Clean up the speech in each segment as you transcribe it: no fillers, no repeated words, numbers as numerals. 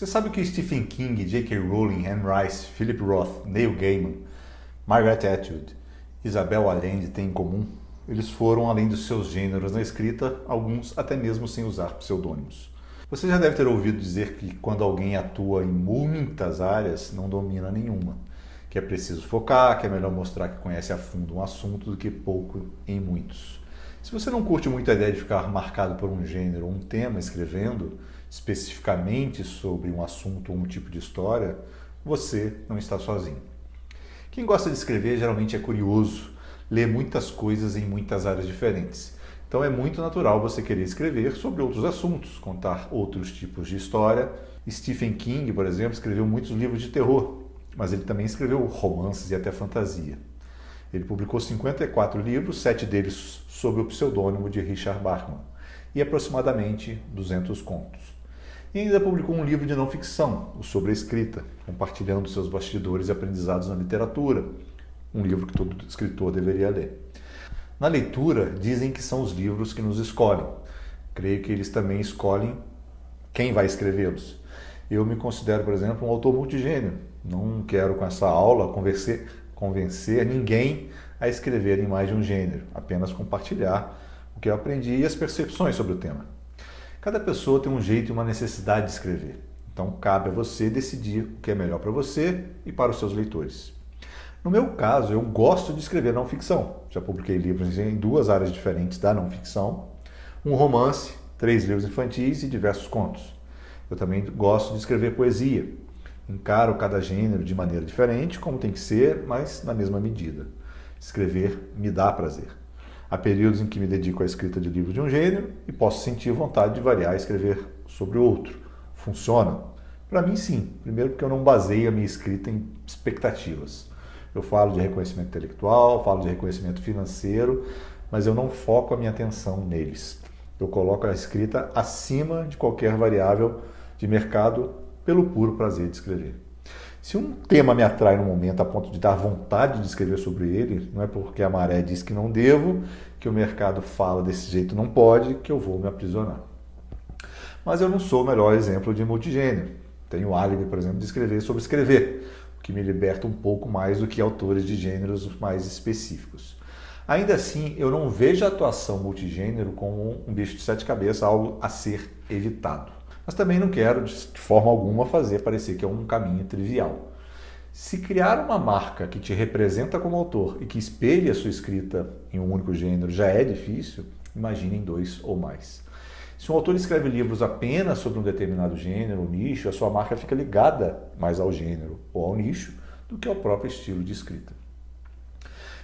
Você sabe o que Stephen King, J.K. Rowling, Anne Rice, Philip Roth, Neil Gaiman, Margaret Atwood, Isabel Allende têm em comum? Eles foram além dos seus gêneros na escrita, alguns até mesmo sem usar pseudônimos. Você já deve ter ouvido dizer que quando alguém atua em muitas áreas, não domina nenhuma. Que é preciso focar, que é melhor mostrar que conhece a fundo um assunto do que pouco em muitos. Se você não curte muito a ideia de ficar marcado por um gênero ou um tema escrevendo especificamente sobre um assunto ou um tipo de história, você não está sozinho. Quem gosta de escrever geralmente é curioso, lê muitas coisas em muitas áreas diferentes. Então é muito natural você querer escrever sobre outros assuntos, contar outros tipos de história. Stephen King, por exemplo, escreveu muitos livros de terror, mas ele também escreveu romances e até fantasia. Ele publicou 54 livros, 7 deles sob o pseudônimo de Richard Bachman, e aproximadamente 200 contos. E ainda publicou um livro de não ficção, o Sobre a Escrita, compartilhando seus bastidores e aprendizados na literatura, um livro que todo escritor deveria ler. Na leitura, dizem que são os livros que nos escolhem. Creio que eles também escolhem quem vai escrevê-los. Eu me considero, por exemplo, um autor multigênero. Não quero com essa aula convencer ninguém a escrever em mais de um gênero, apenas compartilhar o que eu aprendi e as percepções sobre o tema. Cada pessoa tem um jeito e uma necessidade de escrever. Então, cabe a você decidir o que é melhor para você e para os seus leitores. No meu caso, eu gosto de escrever não ficção. Já publiquei livros em 2 áreas diferentes da não ficção, um romance, 3 livros infantis e diversos contos. Eu também gosto de escrever poesia. Encaro cada gênero de maneira diferente, como tem que ser, mas na mesma medida. Escrever me dá prazer. Há períodos em que me dedico à escrita de livros de um gênero e posso sentir vontade de variar e escrever sobre outro. Funciona? Para mim, sim. Primeiro porque eu não baseio a minha escrita em expectativas. Eu falo de reconhecimento intelectual, falo de reconhecimento financeiro, mas eu não foco a minha atenção neles. Eu coloco a escrita acima de qualquer variável de mercado pelo puro prazer de escrever. Se um tema me atrai no momento a ponto de dar vontade de escrever sobre ele, não é porque a maré diz que não devo, que o mercado fala desse jeito não pode, que eu vou me aprisionar. Mas eu não sou o melhor exemplo de multigênero. Tenho o álibi, por exemplo, de escrever sobre escrever, o que me liberta um pouco mais do que autores de gêneros mais específicos. Ainda assim, eu não vejo a atuação multigênero como um bicho de 7 cabeças, algo a ser evitado. Mas também não quero, de forma alguma, fazer parecer que é um caminho trivial. Se criar uma marca que te representa como autor e que espelhe a sua escrita em um único gênero já é difícil, imagine em 2 ou mais. Se um autor escreve livros apenas sobre um determinado gênero ou nicho, a sua marca fica ligada mais ao gênero ou ao nicho do que ao próprio estilo de escrita.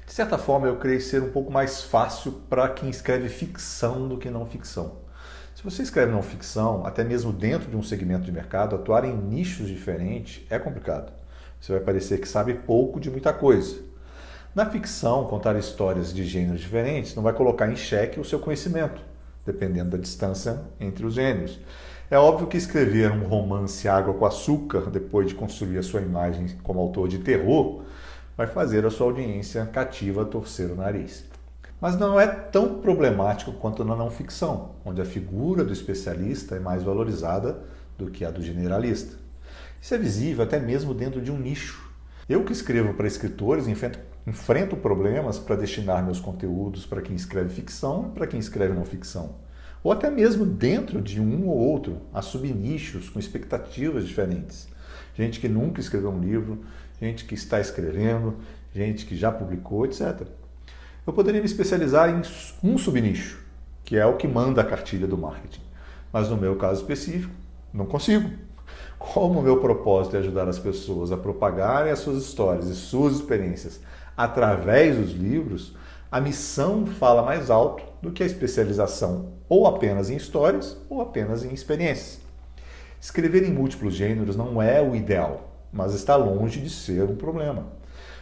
De certa forma, eu creio ser um pouco mais fácil para quem escreve ficção do que não ficção. Se você escreve não ficção, até mesmo dentro de um segmento de mercado, atuar em nichos diferentes é complicado. Você vai parecer que sabe pouco de muita coisa. Na ficção, contar histórias de gêneros diferentes não vai colocar em xeque o seu conhecimento, dependendo da distância entre os gêneros. É óbvio que escrever um romance água com açúcar, depois de construir a sua imagem como autor de terror, vai fazer a sua audiência cativa torcer o nariz. Mas não é tão problemático quanto na não ficção, onde a figura do especialista é mais valorizada do que a do generalista. Isso é visível até mesmo dentro de um nicho. Eu que escrevo para escritores enfrento problemas para destinar meus conteúdos para quem escreve ficção e para quem escreve não ficção. Ou até mesmo dentro de um ou outro, há subnichos com expectativas diferentes. Gente que nunca escreveu um livro, gente que está escrevendo, gente que já publicou, etc. Eu poderia me especializar em um subnicho, que é o que manda a cartilha do marketing. Mas no meu caso específico, não consigo. Como o meu propósito é ajudar as pessoas a propagarem as suas histórias e suas experiências através dos livros, a missão fala mais alto do que a especialização ou apenas em histórias ou apenas em experiências. Escrever em múltiplos gêneros não é o ideal, mas está longe de ser um problema.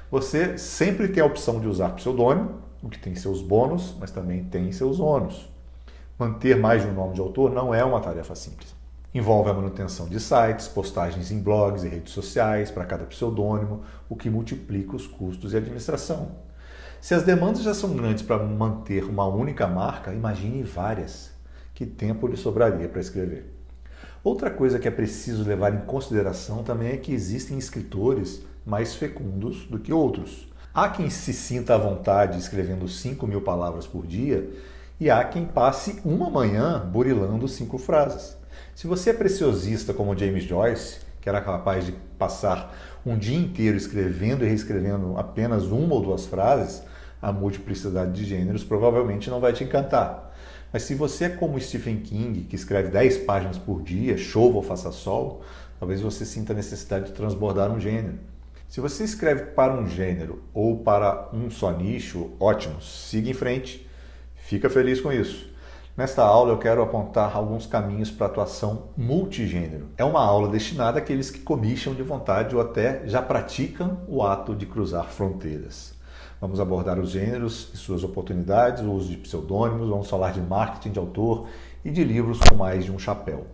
Você sempre tem a opção de usar pseudônimo, o que tem seus bônus, mas também tem seus ônus. Manter mais de um nome de autor não é uma tarefa simples. Envolve a manutenção de sites, postagens em blogs e redes sociais para cada pseudônimo, o que multiplica os custos e administração. Se as demandas já são grandes para manter uma única marca, imagine várias. Que tempo lhe sobraria para escrever? Outra coisa que é preciso levar em consideração também é que existem escritores mais fecundos do que outros. Há quem se sinta à vontade escrevendo 5.000 palavras por dia e há quem passe uma manhã burilando 5 frases. Se você é preciosista como James Joyce, que era capaz de passar um dia inteiro escrevendo e reescrevendo apenas uma ou 2 frases, a multiplicidade de gêneros provavelmente não vai te encantar. Mas se você é como Stephen King, que escreve 10 páginas por dia, chova ou faça sol, talvez você sinta a necessidade de transbordar um gênero. Se você escreve para um gênero ou para um só nicho, ótimo, siga em frente, fica feliz com isso. Nesta aula eu quero apontar alguns caminhos para a atuação multigênero. É uma aula destinada àqueles que comicham de vontade ou até já praticam o ato de cruzar fronteiras. Vamos abordar os gêneros e suas oportunidades, o uso de pseudônimos, vamos falar de marketing de autor e de livros com mais de um chapéu.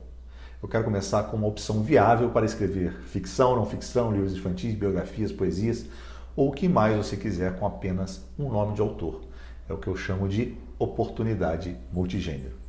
Eu quero começar com uma opção viável para escrever ficção, não ficção, livros infantis, biografias, poesias ou o que mais você quiser com apenas um nome de autor. É o que eu chamo de oportunidade multigênero.